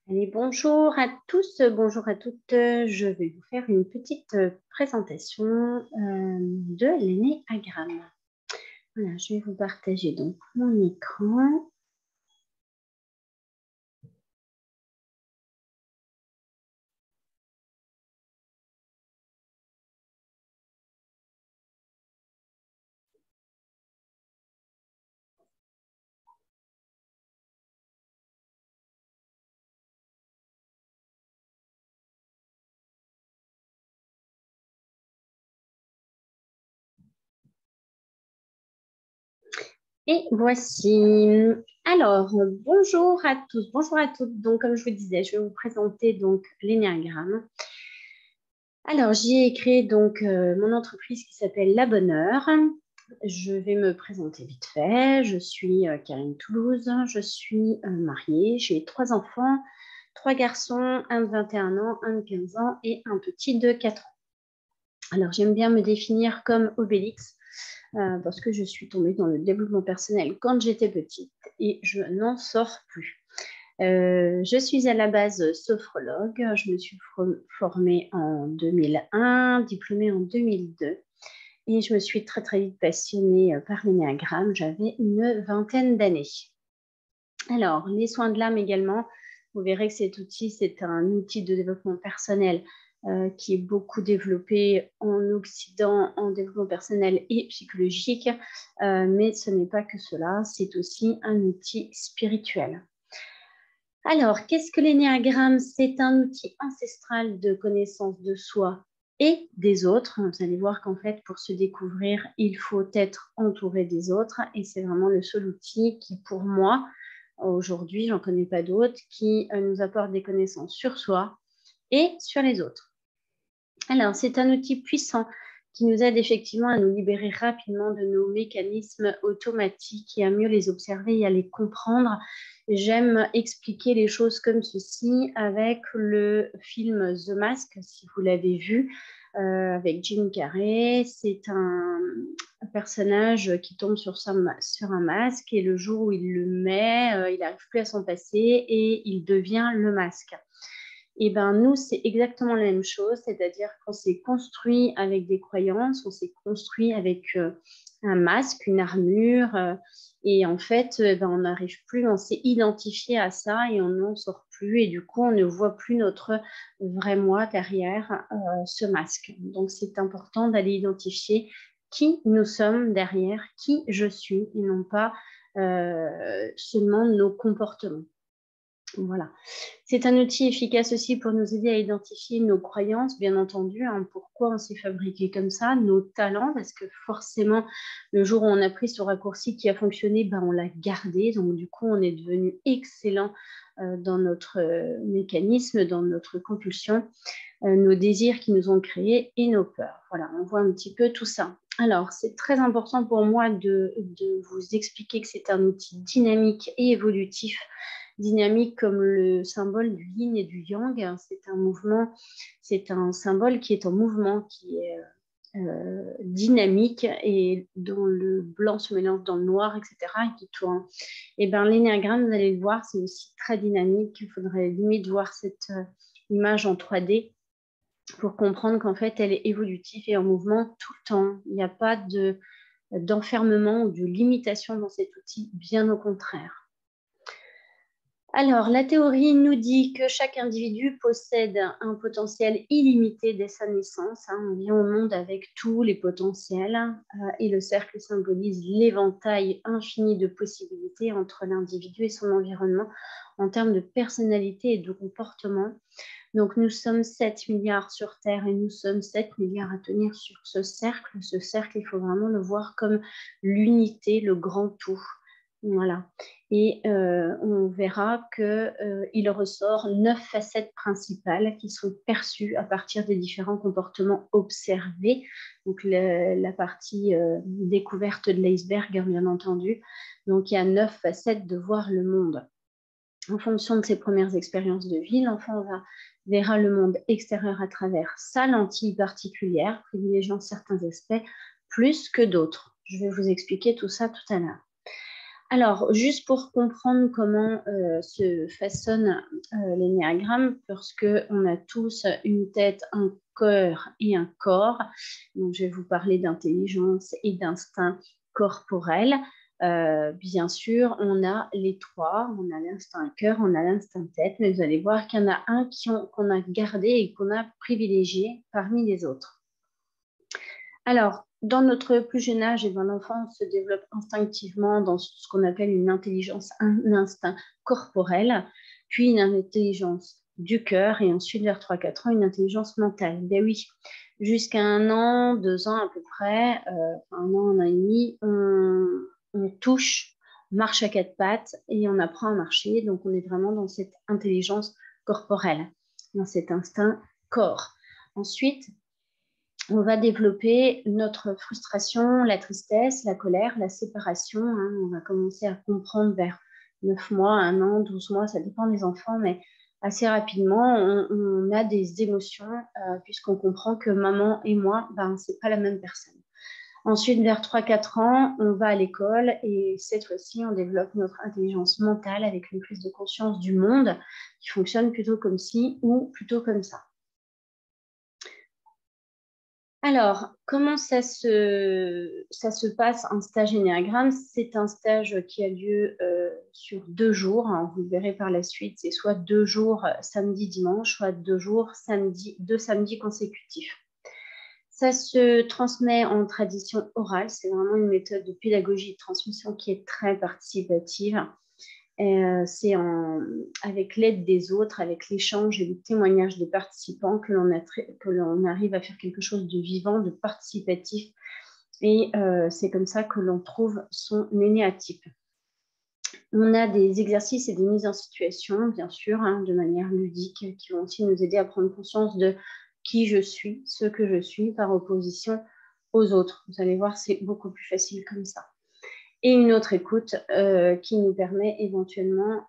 Allez, bonjour à tous, bonjour à toutes. Je vais vous faire une petite présentation de l'énéagramme. Voilà, je vais vous partager donc mon écran. Et voici. Alors, bonjour à tous, bonjour à toutes. Donc, comme je vous disais, je vais vous présenter donc l'énéagramme. Alors, j'y ai créé donc mon entreprise qui s'appelle La Bonne Heure. Je vais me présenter vite fait. Je suis Karine Toulouse. Je suis mariée. J'ai 3 enfants, 3 garçons, un de 21 ans, un de 15 ans et un petit de 4 ans. Alors, j'aime bien me définir comme Obélix parce que je suis tombée dans le développement personnel quand j'étais petite et je n'en sors plus. Je suis à la base sophrologue. Je me suis formée en 2001, diplômée en 2002. Et je me suis très, très vite passionnée par l'énéagramme. J'avais une vingtaine d'années. Alors, les soins de l'âme également. Vous verrez que cet outil, c'est un outil de développement personnel qui est beaucoup développé en Occident, en développement personnel et psychologique. Mais ce n'est pas que cela, c'est aussi un outil spirituel. Alors, qu'est-ce que l'énéagramme? C'est un outil ancestral de connaissance de soi et des autres. Vous allez voir qu'en fait, pour se découvrir, il faut être entouré des autres. Et c'est vraiment le seul outil qui, pour moi, aujourd'hui, j'en connais pas d'autres, qui nous apporte des connaissances sur soi et sur les autres. Alors, c'est un outil puissant qui nous aide effectivement à nous libérer rapidement de nos mécanismes automatiques et à mieux les observer et à les comprendre. J'aime expliquer les choses comme ceci avec le film The Mask, si vous l'avez vu, avec Jim Carrey. C'est un personnage qui tombe sur un masque et le jour où il le met, il n'arrive plus à s'en passer et il devient le masque. Et ben nous, c'est exactement la même chose, c'est-à-dire qu'on s'est construit avec des croyances, on s'est construit avec un masque, une armure, et en fait, ben, on n'arrive plus, on s'est identifié à ça et on n'en sort plus, et du coup, on ne voit plus notre vrai moi derrière ce masque. Donc, c'est important d'aller identifier qui nous sommes derrière, qui je suis, et non pas seulement nos comportements. Voilà. C'est un outil efficace aussi pour nous aider à identifier nos croyances, bien entendu, hein, pourquoi on s'est fabriqué comme ça, nos talents, parce que forcément, le jour où on a pris ce raccourci qui a fonctionné, ben, on l'a gardé. Donc, du coup, on est devenu excellent dans notre mécanisme, dans notre compulsion, nos désirs qui nous ont créés et nos peurs. Voilà, on voit un petit peu tout ça. Alors, c'est très important pour moi de vous expliquer que c'est un outil dynamique et évolutif. Dynamique comme le symbole du yin et du yang. C'est un mouvement, c'est un symbole qui est en mouvement, qui est dynamique et dont le blanc se mélange dans le noir, etc. et qui tourne. Et bien, l'énéagramme, vous allez le voir, c'est aussi très dynamique. Il faudrait limite voir cette image en 3D pour comprendre qu'en fait, elle est évolutive et en mouvement tout le temps. Il n'y a pas d'enfermement ou de limitation dans cet outil, bien au contraire. Alors, la théorie nous dit que chaque individu possède un potentiel illimité dès sa naissance. On vient au monde avec tous les potentiels et le cercle symbolise l'éventail infini de possibilités entre l'individu et son environnement en termes de personnalité et de comportement. Donc, nous sommes 7 milliards sur Terre et nous sommes 7 milliards à tenir sur ce cercle. Ce cercle, il faut vraiment le voir comme l'unité, le grand tout. Voilà. Et on verra qu'il ressort 9 facettes principales qui sont perçues à partir des différents comportements observés. Donc, la partie découverte de l'iceberg, bien entendu. Donc, il y a 9 facettes de voir le monde. En fonction de ses premières expériences de vie, l'enfant verra le monde extérieur à travers sa lentille particulière, privilégiant certains aspects plus que d'autres. Je vais vous expliquer tout ça tout à l'heure. Alors, juste pour comprendre comment se façonne l'énéagramme, parce qu'on a tous une tête, un cœur et un corps. Donc, je vais vous parler d'intelligence et d'instinct corporel. Bien sûr, on a les trois. On a l'instinct cœur, on a l'instinct tête, mais vous allez voir qu'il y en a un qu'on a gardé et qu'on a privilégié parmi les autres. Alors, dans notre plus jeune âge, et dans l'enfant, on se développe instinctivement dans ce qu'on appelle une intelligence, un instinct corporel, puis une intelligence du cœur, et ensuite, vers 3-4 ans, une intelligence mentale. Ben oui, jusqu'à 1 an, 2 ans à peu près, 1 an et demi, on touche, on marche à 4 pattes et on apprend à marcher. Donc, on est vraiment dans cette intelligence corporelle, dans cet instinct corps. Ensuite, on va développer notre frustration, la tristesse, la colère, la séparation. On va commencer à comprendre vers 9 mois, 1 an, 12 mois, ça dépend des enfants, mais assez rapidement, on a des émotions puisqu'on comprend que maman et moi, c'est pas la même personne. Ensuite, vers 3-4 ans, on va à l'école et cette fois-ci, on développe notre intelligence mentale avec une prise de conscience du monde qui fonctionne plutôt comme ci ou plutôt comme ça. Alors, comment ça se passe un stage Ennéagramme? C'est un stage qui a lieu sur 2 jours. Vous le verrez par la suite. C'est soit 2 jours samedi, dimanche, soit 2 jours samedi, 2 samedis consécutifs. Ça se transmet en tradition orale. C'est vraiment une méthode de pédagogie et de transmission qui est très participative. C'est avec l'aide des autres, avec l'échange et le témoignage des participants que l'on arrive à faire quelque chose de vivant, de participatif. Et c'est comme ça que l'on trouve son énéatype. On a des exercices et des mises en situation, bien sûr, de manière ludique, qui vont aussi nous aider à prendre conscience de qui je suis, ce que je suis, par opposition aux autres. Vous allez voir, c'est beaucoup plus facile comme ça. Et une autre écoute qui nous permet éventuellement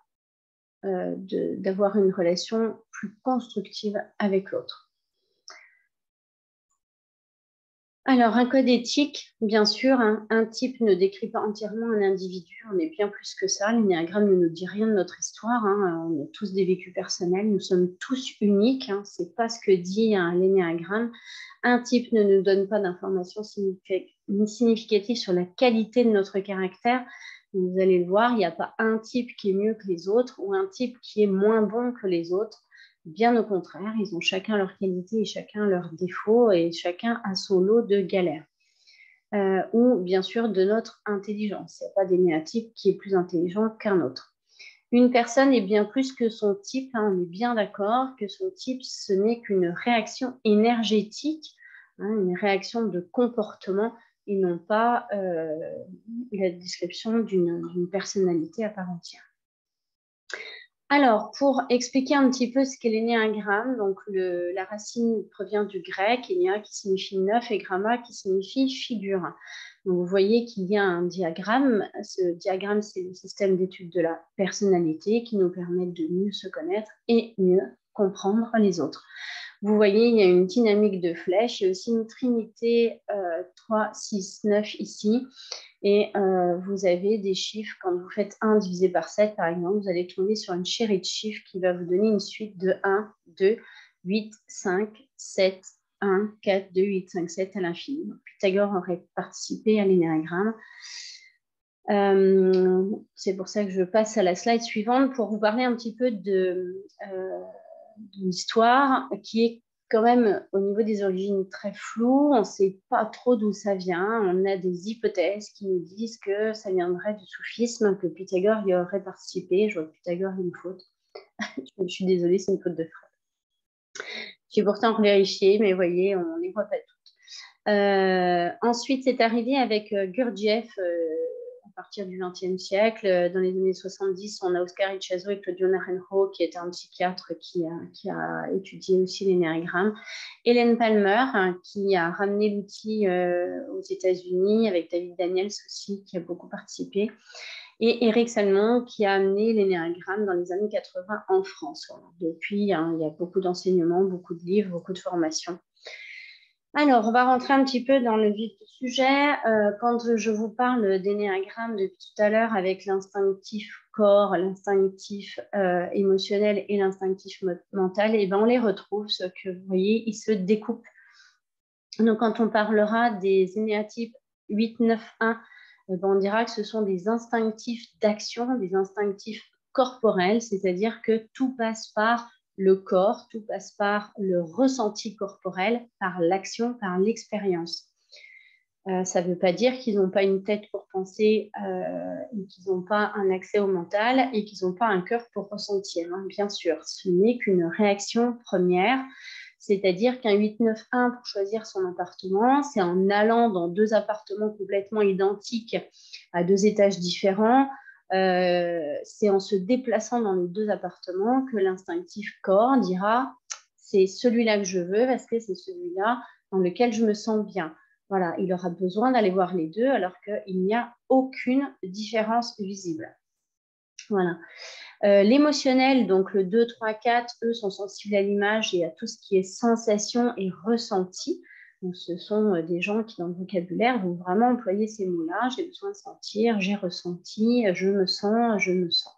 d'avoir une relation plus constructive avec l'autre. Alors, un code éthique, bien sûr, un type ne décrit pas entièrement un individu, on est bien plus que ça. L'énéagramme ne nous dit rien de notre histoire, on a tous des vécus personnels, nous sommes tous uniques, c'est pas ce que dit l'énéagramme. Un type ne nous donne pas d'informations significatives sur la qualité de notre caractère. Vous allez le voir, il n'y a pas un type qui est mieux que les autres ou un type qui est moins bon que les autres. Bien au contraire, ils ont chacun leurs qualités et chacun leurs défauts et chacun a son lot de galères. Ou bien sûr de notre intelligence. Il n'y a pas d'énéatype qui est plus intelligent qu'un autre. Une personne est bien plus que son type, on est bien d'accord que son type, ce n'est qu'une réaction énergétique, une réaction de comportement et non pas la description d'une personnalité à part entière. Alors, pour expliquer un petit peu ce qu'est l'énéagramme, donc la racine provient du grec, énéa qui signifie 9 et gramma qui signifie figure. Donc, vous voyez qu'il y a un diagramme. Ce diagramme, c'est le système d'étude de la personnalité qui nous permet de mieux se connaître et mieux comprendre les autres. Vous voyez, il y a une dynamique de flèches. Il y a aussi une trinité 3, 6, 9 ici. Et vous avez des chiffres, quand vous faites 1 divisé par 7, par exemple, vous allez tomber sur une série de chiffres qui va vous donner une suite de 1, 2, 8, 5, 7, 1, 4, 2, 8, 5, 7 à l'infini. Pythagore aurait participé à l'énéagramme. C'est pour ça que je passe à la slide suivante pour vous parler un petit peu d'une histoire qui est quand même au niveau des origines très floue. On ne sait pas trop d'où ça vient. On a des hypothèses qui nous disent que ça viendrait du soufisme, que Pythagore y aurait participé. Je vois que Pythagore a une faute. Je suis désolée, c'est une faute de frappe. J'ai pourtant vérifié, mais vous voyez, on ne les voit pas toutes. Ensuite, c'est arrivé avec Gurdjieff à partir du XXe siècle. Dans les années 70, on a Oscar Ichazo et Claudio Naranjo, qui était un psychiatre qui a étudié aussi l'énéagramme. Hélène Palmer, qui a ramené l'outil aux États-Unis, avec David Daniels aussi, qui a beaucoup participé. Et Eric Salmon, qui a amené l'énéagramme dans les années 80 en France. Voilà. Depuis, il y a beaucoup d'enseignements, beaucoup de livres, beaucoup de formations. Alors, on va rentrer un petit peu dans le vif du sujet. Quand je vous parle d'énéagramme depuis tout à l'heure avec l'instinctif corps, l'instinctif émotionnel et l'instinctif mental, et ben on les retrouve, ce que vous voyez, ils se découpent. Donc, quand on parlera des énéatypes 8, 9, 1, ben on dira que ce sont des instinctifs d'action, des instinctifs corporels, c'est-à-dire que tout passe par le corps, tout passe par le ressenti corporel, par l'action, par l'expérience. Ça ne veut pas dire qu'ils n'ont pas une tête pour penser, et qu'ils n'ont pas un accès au mental et qu'ils n'ont pas un cœur pour ressentir. Hein, bien sûr, ce n'est qu'une réaction première, c'est-à-dire qu'un 8-9-1 pour choisir son appartement, c'est en allant dans deux appartements complètement identiques à deux étages différents. C'est en se déplaçant dans les deux appartements que l'instinctif corps dira c'est celui-là que je veux parce que c'est celui-là dans lequel je me sens bien. Voilà, il aura besoin d'aller voir les deux alors qu'il n'y a aucune différence visible. Voilà. L'émotionnel, donc le 2, 3, 4, eux sont sensibles à l'image et à tout ce qui est sensation et ressenti. Donc, ce sont des gens qui, dans le vocabulaire, vont vraiment employer ces mots-là. J'ai besoin de sentir, j'ai ressenti, je me sens, je me sens.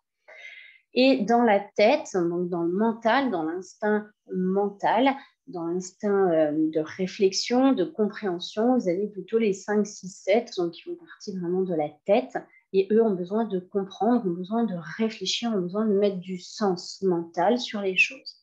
Et dans la tête, donc dans le mental, dans l'instinct mental, dans l'instinct de réflexion, de compréhension, vous avez plutôt les 5, 6, 7, donc qui font partie vraiment de la tête. Et eux ont besoin de comprendre, ont besoin de réfléchir, ont besoin de mettre du sens mental sur les choses.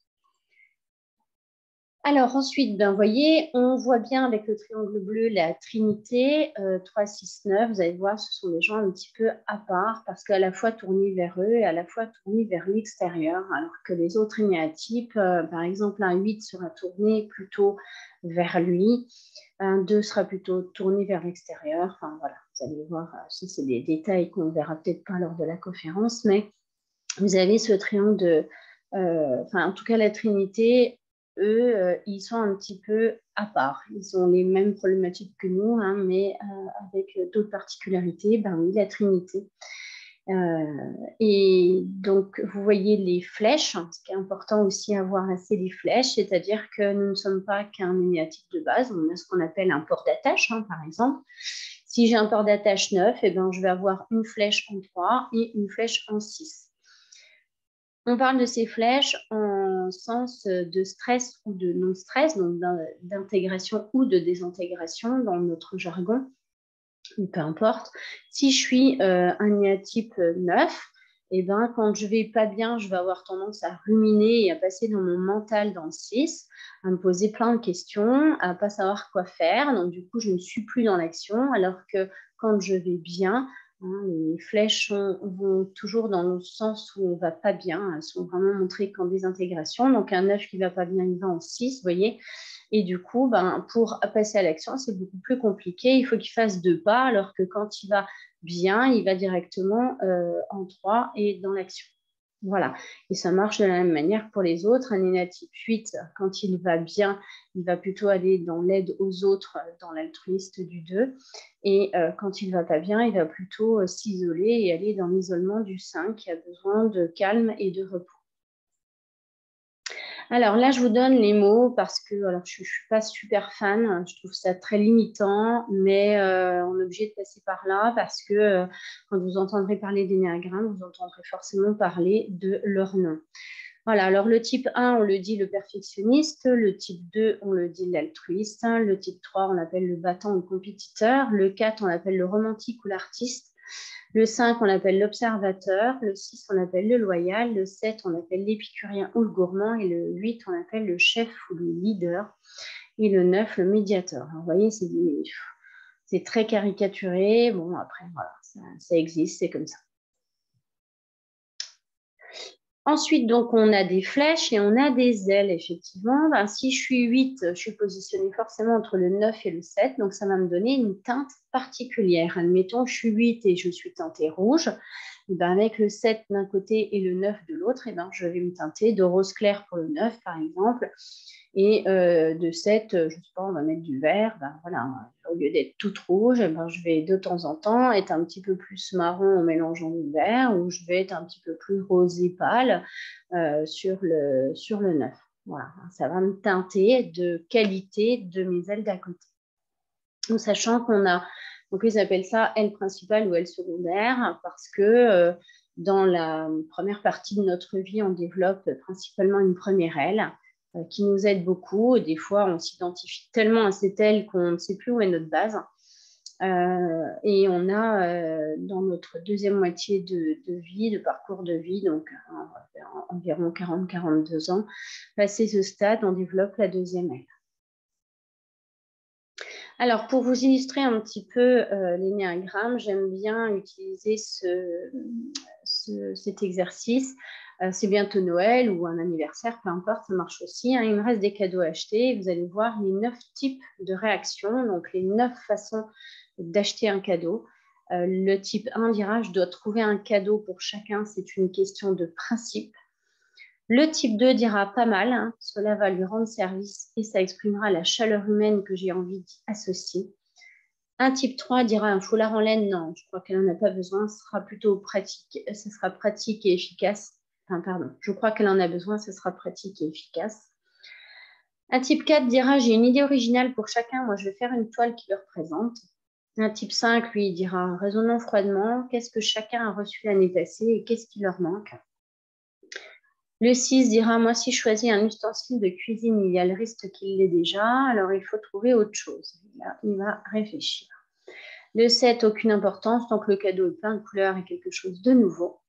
Alors ensuite, ben, vous voyez, on voit bien avec le triangle bleu la trinité 3, 6, 9. Vous allez voir, ce sont des gens un petit peu à part parce qu'à la fois tournés vers eux et à la fois tournés vers l'extérieur, alors que les autres énéatypes, par exemple, un 8 sera tourné plutôt vers lui, un 2 sera plutôt tourné vers l'extérieur. Enfin voilà, vous allez voir, ça c'est des détails qu'on ne verra peut-être pas lors de la conférence, mais vous avez ce triangle de... en tout cas, la trinité, eux, ils sont un petit peu à part. Ils ont les mêmes problématiques que nous, hein, mais avec d'autres particularités. Ben oui, la trinité. Et donc, vous voyez les flèches. Ce qui est important aussi à voir, c'est les flèches, c'est-à-dire que nous ne sommes pas qu'un énéatype de base. On a ce qu'on appelle un port d'attache, hein, par exemple. Si j'ai un port d'attache 9, eh ben, je vais avoir une flèche en 3 et une flèche en 6. On parle de ces flèches en sens de stress ou de non-stress, donc d'intégration ou de désintégration dans notre jargon, peu importe. Si je suis un néatype 9, eh ben, quand je vais pas bien, je vais avoir tendance à ruminer et à passer dans mon mental dans le 6, à me poser plein de questions, à pas savoir quoi faire. Donc, du coup, je ne suis plus dans l'action, alors que quand je vais bien, hein, les flèches vont toujours dans le sens où on ne va pas bien. Elles sont vraiment montrées qu'en désintégration. Donc, un 9 qui ne va pas bien, il va en 6, vous voyez. Et du coup, ben, pour passer à l'action, c'est beaucoup plus compliqué. Il faut qu'il fasse 2 pas, alors que quand il va bien, il va directement en 3 et dans l'action. Voilà. Et ça marche de la même manière pour les autres. Un énéatype 8, quand il va bien, il va plutôt aller dans l'aide aux autres, dans l'altruiste du 2. Et quand il ne va pas bien, il va plutôt s'isoler et aller dans l'isolement du 5 qui a besoin de calme et de repos. Alors là, je vous donne les mots parce que alors, je ne suis pas super fan, je trouve ça très limitant, mais on est obligé de passer par là parce que quand vous entendrez parler d'énéagramme, vous entendrez forcément parler de leur nom. Voilà, alors le type 1, on le dit le perfectionniste, le type 2, on le dit l'altruiste, le type 3, on l'appelle le battant ou le compétiteur, le 4, on l'appelle le romantique ou l'artiste, le 5, on l'appelle l'observateur. Le 6, on l'appelle le loyal. Le 7, on l'appelle l'épicurien ou le gourmand. Et le 8, on l'appelle le chef ou le leader. Et le 9, le médiateur. Alors, vous voyez, c'est très caricaturé. Bon, après, voilà, ça existe, c'est comme ça. Ensuite, donc, on a des flèches et on a des ailes, effectivement. Ben, si je suis 8, je suis positionnée forcément entre le 9 et le 7. Donc, ça va me donner une teinte particulière. Admettons, je suis 8 et je suis teintée rouge. Ben, avec le 7 d'un côté et le 9 de l'autre, ben, je vais me teinter de rose clair pour le 9, par exemple. Et de 7, je ne sais pas, on va mettre du vert. Ben, voilà, au lieu d'être toute rouge, ben, je vais de temps en temps être un petit peu plus marron en mélangeant du vert, ou je vais être un petit peu plus rosé pâle sur le 9. Voilà, ça va me teinter de qualité de mes ailes d'à côté. Donc, sachant qu'on a, donc ils appellent ça aile principale ou aile secondaire, parce que dans la première partie de notre vie, on développe principalement une première aile qui nous aide beaucoup. Des fois, on s'identifie tellement à cette aile qu'on ne sait plus où est notre base. Et on a dans notre deuxième moitié de vie, de parcours de vie, donc environ 40-42 ans, passé ce stade, on développe la deuxième aile. Alors, pour vous illustrer un petit peu l'énéagramme, j'aime bien utiliser cet exercice. C'est bientôt Noël ou un anniversaire, peu importe, ça marche aussi. Hein. Il me reste des cadeaux à acheter. Vous allez voir les 9 types de réactions, donc les 9 façons d'acheter un cadeau. Le type 1 dira, je dois trouver un cadeau pour chacun, c'est une question de principe. Le type 2 dira pas mal, hein, cela va lui rendre service et ça exprimera la chaleur humaine que j'ai envie d'y associer. Un type 3 dira un foulard en laine, non, je crois qu'elle n'en a pas besoin, ce sera plutôt pratique, ce sera pratique et efficace. Enfin, pardon, je crois qu'elle en a besoin, ce sera pratique et efficace. Un type 4 dira j'ai une idée originale pour chacun, moi je vais faire une toile qui le représente. Un type 5, lui, dira raisonnons froidement, qu'est-ce que chacun a reçu l'année passée et qu'est-ce qui leur manque. Le 6 dira, moi, si je choisis un ustensile de cuisine, il y a le risque qu'il l'ait déjà, alors il faut trouver autre chose. Là, il va réfléchir. Le 7, aucune importance, tant que le cadeau est plein de couleurs et quelque chose de nouveau.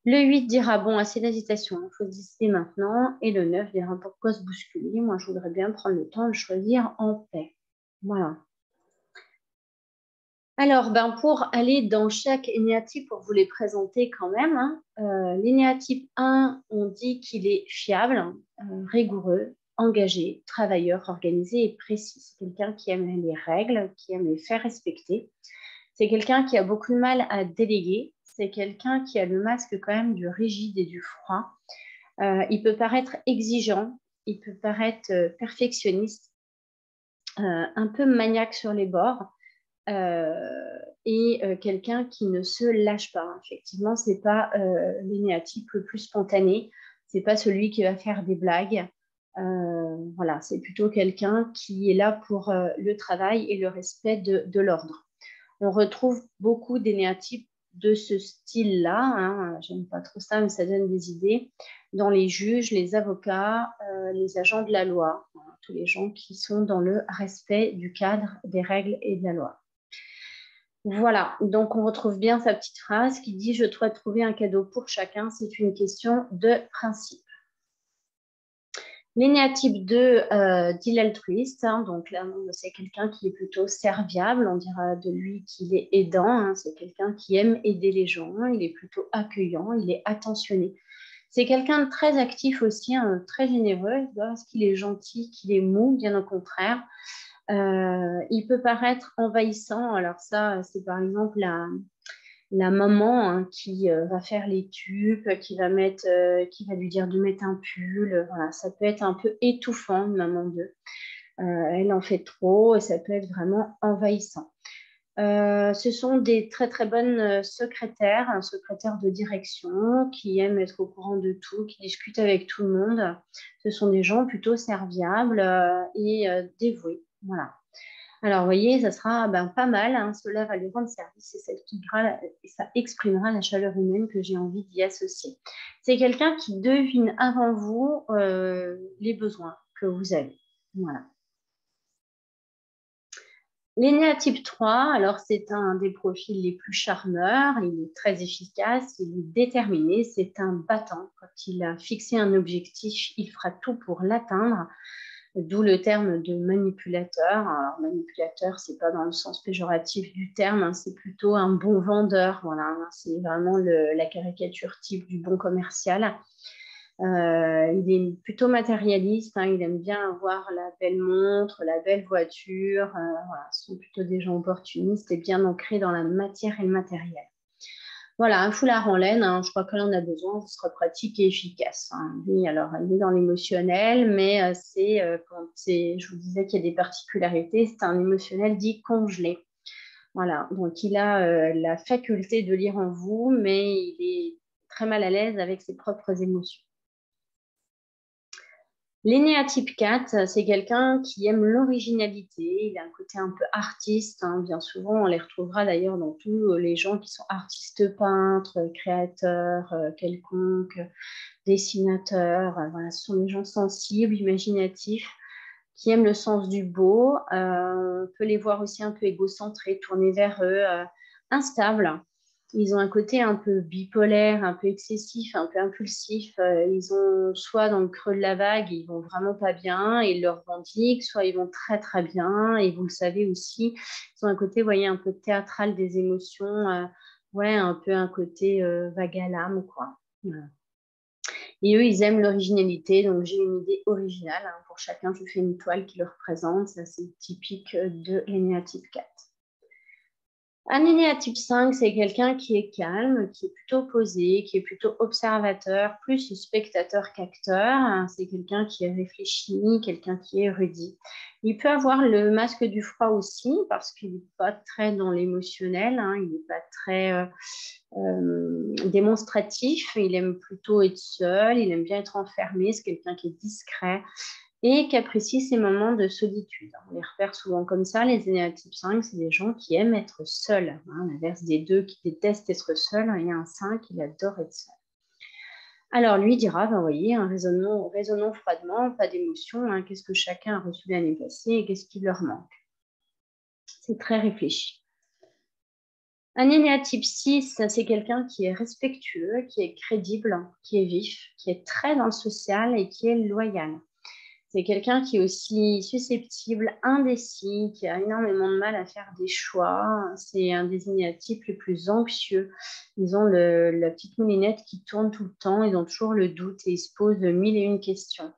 Le 8 dira, bon, assez d'hésitation, il faut se décider maintenant. Et le 9 dira, pourquoi se bousculer? Moi, je voudrais bien prendre le temps de choisir en paix. Voilà. Alors, pour aller dans chaque énéatype, pour vous les présenter quand même, hein, l'énéatype 1, on dit qu'il est fiable, rigoureux, engagé, travailleur, organisé et précis. C'est quelqu'un qui aime les règles, qui aime les faire respecter. C'est quelqu'un qui a beaucoup de mal à déléguer. C'est quelqu'un qui a le masque quand même du rigide et du froid. Il peut paraître exigeant, il peut paraître perfectionniste, un peu maniaque sur les bords. Et quelqu'un qui ne se lâche pas. Effectivement, ce n'est pas l'énéatype le plus spontané, ce n'est pas celui qui va faire des blagues. Voilà, c'est plutôt quelqu'un qui est là pour le travail et le respect de l'ordre. On retrouve beaucoup d'énéatypes de ce style-là. Hein. J'aime pas trop ça, mais ça donne des idées. Dans les juges, les avocats, les agents de la loi, voilà, tous les gens qui sont dans le respect du cadre, des règles et de la loi. Voilà, donc on retrouve bien sa petite phrase qui dit « Je dois trouver un cadeau pour chacun, c'est une question de principe ». L'énéatype 2 dit l'altruiste, hein, donc là c'est quelqu'un qui est plutôt serviable, on dira de lui qu'il est aidant, hein, c'est quelqu'un qui aime aider les gens, il est plutôt accueillant, il est attentionné. C'est quelqu'un de très actif aussi, hein, très généreux, parce qu'il est gentil, qu'il est mou, bien au contraire. Il peut paraître envahissant. Alors ça, c'est par exemple la maman hein, qui va faire les tubes, qui va lui dire de mettre un pull. Voilà, ça peut être un peu étouffant, une maman d'eux. Elle en fait trop et ça peut être vraiment envahissant. Ce sont des très très bonnes secrétaires, un secrétaire de direction qui aiment être au courant de tout, qui discutent avec tout le monde. Ce sont des gens plutôt serviables et dévoués. Voilà. Alors, vous voyez, ça sera pas mal. Hein, cela va lui rendre service et ça exprimera la chaleur humaine que j'ai envie d'y associer. C'est quelqu'un qui devine avant vous les besoins que vous avez. Voilà. L'énéatype 3, alors c'est un des profils les plus charmeurs, il est très efficace, il est déterminé, c'est un battant. Quand il a fixé un objectif, il fera tout pour l'atteindre, d'où le terme de manipulateur. Alors manipulateur, c'est pas dans le sens péjoratif du terme, hein, c'est plutôt un bon vendeur, voilà, c'est vraiment la caricature type du bon commercial. Il est plutôt matérialiste, hein, il aime bien avoir la belle montre, la belle voiture. Voilà, ce sont plutôt des gens opportunistes et bien ancrés dans la matière et le matériel. Voilà, un foulard en laine, hein, je crois qu'elle en a besoin, ce sera pratique et efficace. Hein. Oui, alors elle est dans l'émotionnel, mais je vous disais qu'il y a des particularités, c'est un émotionnel dit congelé. Voilà, donc il a la faculté de lire en vous, mais il est très mal à l'aise avec ses propres émotions. L'énéatype 4, c'est quelqu'un qui aime l'originalité. Il a un côté un peu artiste, hein. Bien souvent, on les retrouvera d'ailleurs dans tous les gens qui sont artistes peintres, créateurs, quelconques, dessinateurs. Voilà, ce sont des gens sensibles, imaginatifs, qui aiment le sens du beau. On peut les voir aussi un peu égocentrés, tournés vers eux, instables. Ils ont un côté un peu bipolaire, un peu excessif, un peu impulsif. Ils ont soit dans le creux de la vague, ils vont vraiment pas bien, et ils le revendiquent, soit ils vont très très bien, et vous le savez aussi, ils ont un côté, vous voyez, un peu théâtral des émotions, ouais, un peu un côté vague à l'âme, quoi. Voilà. Et eux, ils aiment l'originalité, donc j'ai une idée originale, hein. Pour chacun, je fais une toile qui le représente. Ça, c'est typique de l'énéatype 4. Un énéatype 5, c'est quelqu'un qui est calme, qui est plutôt posé, qui est plutôt observateur, plus spectateur qu'acteur. C'est quelqu'un qui est réfléchi, quelqu'un qui est érudit. Il peut avoir le masque du froid aussi, parce qu'il n'est pas très dans l'émotionnel, hein. Il n'est pas très démonstratif. Il aime plutôt être seul, il aime bien être enfermé. C'est quelqu'un qui est discret et qui apprécie ces moments de solitude. On les repère souvent comme ça. Les énéatypes 5, c'est des gens qui aiment être seuls, hein. L'inverse des 2 qui détestent être seuls. Il y a un 5, il adore être seul. Alors, lui dira, ben, vous voyez, un raisonnons froidement, pas d'émotion, hein. Qu'est-ce que chacun a reçu l'année passée et qu'est-ce qui leur manque? C'est très réfléchi. Un énéatype 6, c'est quelqu'un qui est respectueux, qui est crédible, qui est vif, qui est très dans le social et qui est loyal. C'est quelqu'un qui est aussi susceptible, indécis, qui a énormément de mal à faire des choix. C'est un des énéatypes les plus anxieux. Ils ont la petite moulinette qui tourne tout le temps. Ils ont toujours le doute et ils se posent mille et une questions.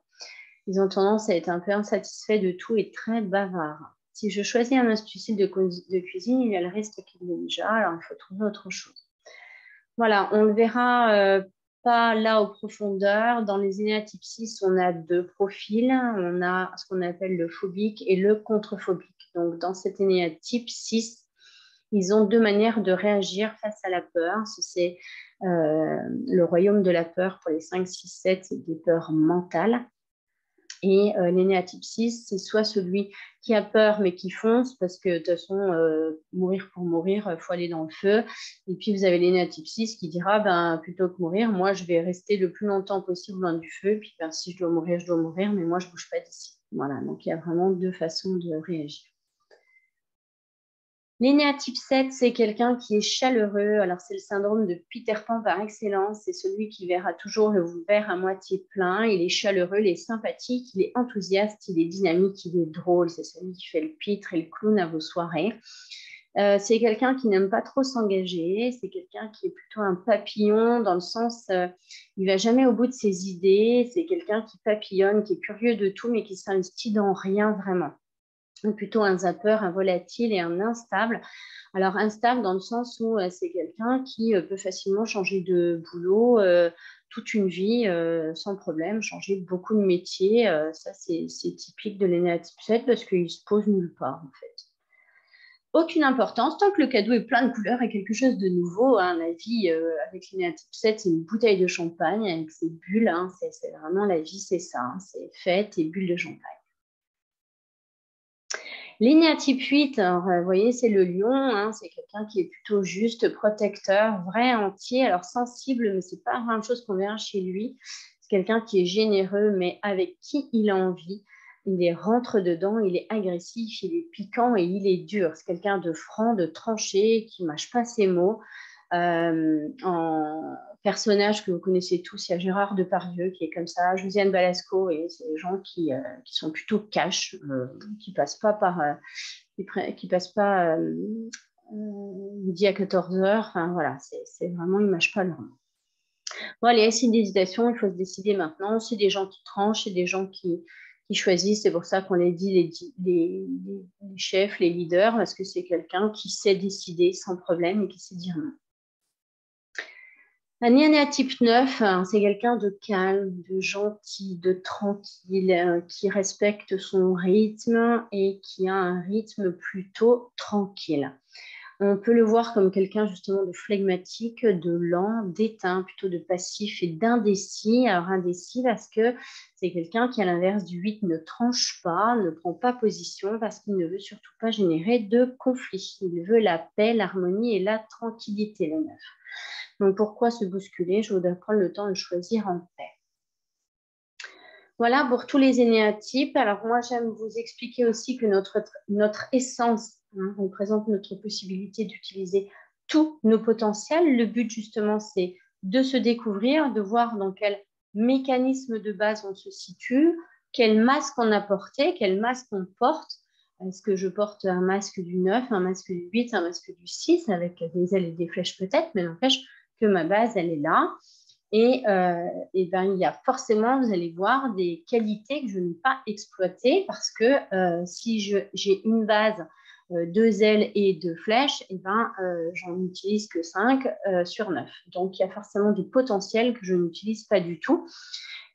Ils ont tendance à être un peu insatisfaits de tout et très bavards. Si je choisis un ustensile de cuisine, il y a le reste qui l'est déjà. Alors, il faut trouver autre chose. Voilà, on le verra pas là aux profondeurs. Dans les énéatypes 6, on a 2 profils. On a ce qu'on appelle le phobique et le contre-phobique. Donc, dans cet énéatype 6, ils ont 2 manières de réagir face à la peur. C'est le royaume de la peur pour les 5, 6, 7, c'est des peurs mentales. Et l'énéatype 6, c'est soit celui qui a peur mais qui fonce parce que de toute façon, mourir pour mourir, il faut aller dans le feu. Et puis vous avez l'énéatype 6 qui dira, ben, plutôt que mourir, moi je vais rester le plus longtemps possible loin du feu. Puis ben, si je dois mourir, mais moi je ne bouge pas d'ici. Voilà, donc il y a vraiment 2 façons de réagir. L'énéatype 7, c'est quelqu'un qui est chaleureux. Alors, c'est le syndrome de Peter Pan par excellence. C'est celui qui verra toujours le verre à moitié plein. Il est chaleureux, il est sympathique, il est enthousiaste, il est dynamique, il est drôle. C'est celui qui fait le pitre et le clown à vos soirées. C'est quelqu'un qui n'aime pas trop s'engager. C'est quelqu'un qui est plutôt un papillon dans le sens, il va jamais au bout de ses idées. C'est quelqu'un qui papillonne, qui est curieux de tout, mais qui s'investit dans rien vraiment. Plutôt un zappeur, un volatile et un instable. Alors, instable dans le sens où c'est quelqu'un qui peut facilement changer de boulot toute une vie sans problème, changer beaucoup de métiers. Ça, c'est typique de l'énéatype 7 parce qu'il ne se pose nulle part, en fait. Aucune importance, tant que le cadeau est plein de couleurs et quelque chose de nouveau, hein. La vie avec l'énéatype 7, c'est une bouteille de champagne avec ses bulles, hein. C'est vraiment la vie, c'est ça, hein. C'est fête et bulles de champagne. L'énéatype 8, alors, vous voyez, c'est le lion, hein. C'est quelqu'un qui est plutôt juste, protecteur, vrai, entier, alors sensible, mais ce n'est pas vraiment chose qu'on verra chez lui. C'est quelqu'un qui est généreux, mais avec qui il a envie. Il est rentre dedans, il est agressif, il est piquant et il est dur. C'est quelqu'un de franc, de tranché, qui ne mâche pas ses mots. En personnage que vous connaissez tous, il y a Gérard Depardieu qui est comme ça, Josiane Balasco, et c'est des gens qui sont plutôt cash, qui passent pas par, qui passent pas midi à 14 heures. Enfin voilà, c'est vraiment, ils mâchent pas leur mot. Bon, allez, c'est d'hésitation, il faut se décider maintenant. C'est des gens qui tranchent, c'est des gens qui choisissent. C'est pour ça qu'on les dit les chefs, les leaders, parce que c'est quelqu'un qui sait décider sans problème et qui sait dire non. Un énéatype 9, c'est quelqu'un de calme, de gentil, de tranquille, qui respecte son rythme et qui a un rythme plutôt tranquille. On peut le voir comme quelqu'un justement de flegmatique, de lent, d'éteint, plutôt de passif et d'indécis. Alors indécis parce que c'est quelqu'un qui, à l'inverse du 8, ne tranche pas, ne prend pas position parce qu'il ne veut surtout pas générer de conflit. Il veut la paix, l'harmonie et la tranquillité, le 9. Donc pourquoi se bousculer? Je voudrais prendre le temps de choisir en paix. Voilà pour tous les énéatypes. Alors moi, j'aime vous expliquer aussi que notre essence représente notre possibilité d'utiliser tous nos potentiels. Le but, justement, c'est de se découvrir, de voir dans quel mécanisme de base on se situe, quel masque on a porté, quel masque on porte. Est-ce que je porte un masque du 9, un masque du 8, un masque du 6, avec des ailes et des flèches peut-être, mais n'empêche que ma base, elle est là. Et ben, il y a forcément, vous allez voir, des qualités que je n'ai pas exploitées parce que si j'ai une base, 2 ailes et 2 flèches, et ben, j'en utilise que 5 sur 9. Donc, il y a forcément du potentiel que je n'utilise pas du tout.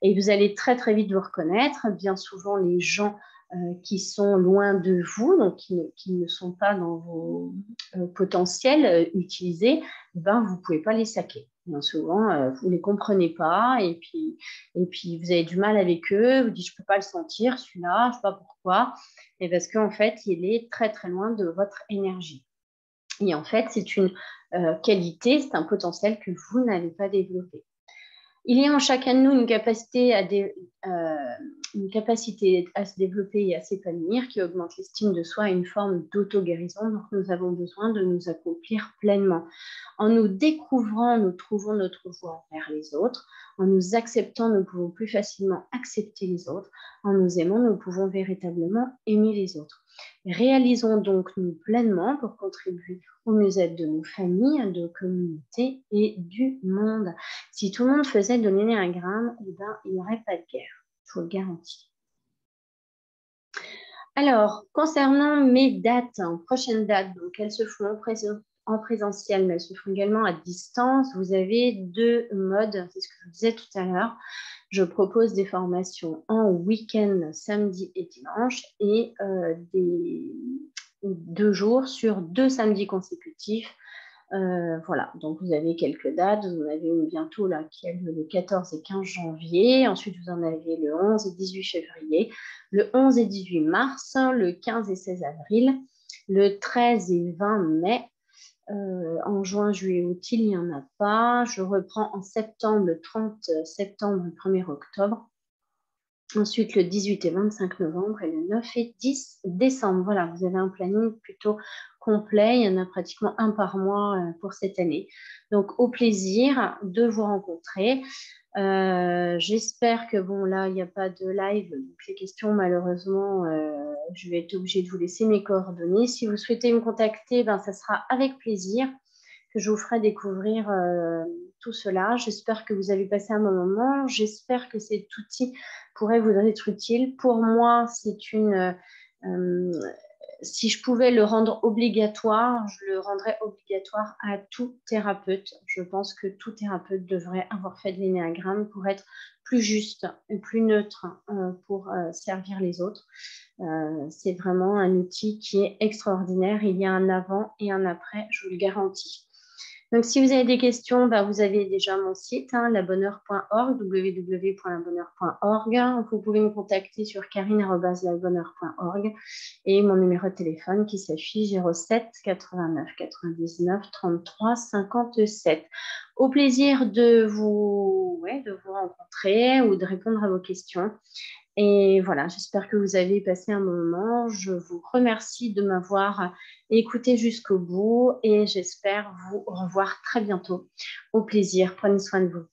Et vous allez très, très vite vous reconnaître. Bien souvent, les gens qui sont loin de vous, donc qui ne sont pas dans vos potentiels utilisés, ben, vous ne pouvez pas les saquer. Bien souvent, vous ne les comprenez pas et puis vous avez du mal avec eux. Vous dites, je ne peux pas le sentir, celui-là, je ne sais pas pourquoi. Et parce qu'en fait, il est très, très loin de votre énergie. Et en fait, c'est une qualité, c'est un potentiel que vous n'avez pas développé. Il y a en chacun de nous une capacité à se développer et à s'épanouir qui augmente l'estime de soi et une forme d'auto-guérison. Donc, nous avons besoin de nous accomplir pleinement. En nous découvrant, nous trouvons notre voie vers les autres. En nous acceptant, nous pouvons plus facilement accepter les autres. En nous aimant, nous pouvons véritablement aimer les autres. Réalisons donc nous pleinement pour contribuer au mieux-être de nos familles, de nos communautés et du monde. Si tout le monde faisait de l'énéagramme, eh ben, il n'y aurait pas de guerre, je vous le garantis. Alors, concernant mes dates, prochaines dates, donc elles se font en présentiel, mais elles se font également à distance. Vous avez 2 modes, c'est ce que je vous disais tout à l'heure. Je propose des formations en week-end, samedi et dimanche, et des 2 jours sur 2 samedis consécutifs. Voilà, donc vous avez quelques dates. Vous en avez une bientôt là qui a lieu le 14 et 15 janvier. Ensuite, vous en avez le 11 et 18 février, le 11 et 18 mars, le 15 et 16 avril, le 13 et 20 mai. En juin, juillet, août, il n'y en a pas. Je reprends en septembre, le 30 septembre, le 1er octobre. Ensuite, le 18 et 25 novembre et le 9 et 10 décembre. Voilà, vous avez un planning plutôt complet. Il y en a pratiquement un par mois pour cette année. Donc, au plaisir de vous rencontrer. J'espère que, bon, là, il n'y a pas de live. Donc, les questions, malheureusement, je vais être obligée de vous laisser mes coordonnées. Si vous souhaitez me contacter, ben, ça sera avec plaisir que je vous ferai découvrir tout cela. J'espère que vous avez passé un bon moment. J'espère que cet outil pourrait vous être utile. Pour moi, c'est une... si je pouvais le rendre obligatoire, je le rendrais obligatoire à tout thérapeute. Je pense que tout thérapeute devrait avoir fait de l'énéagramme pour être plus juste et plus neutre pour servir les autres. C'est vraiment un outil qui est extraordinaire. Il y a un avant et un après, je vous le garantis. Donc, si vous avez des questions, bah, vous avez déjà mon site, labonnheur.org, www.labonnheur.org. Vous pouvez me contacter sur karine@labonnheur.org et mon numéro de téléphone qui s'affiche 07 89 99 33 57. Au plaisir de vous rencontrer ou de répondre à vos questions. Et voilà, j'espère que vous avez passé un bon moment. Je vous remercie de m'avoir écouté jusqu'au bout et j'espère vous revoir très bientôt. Au plaisir, prenez soin de vous.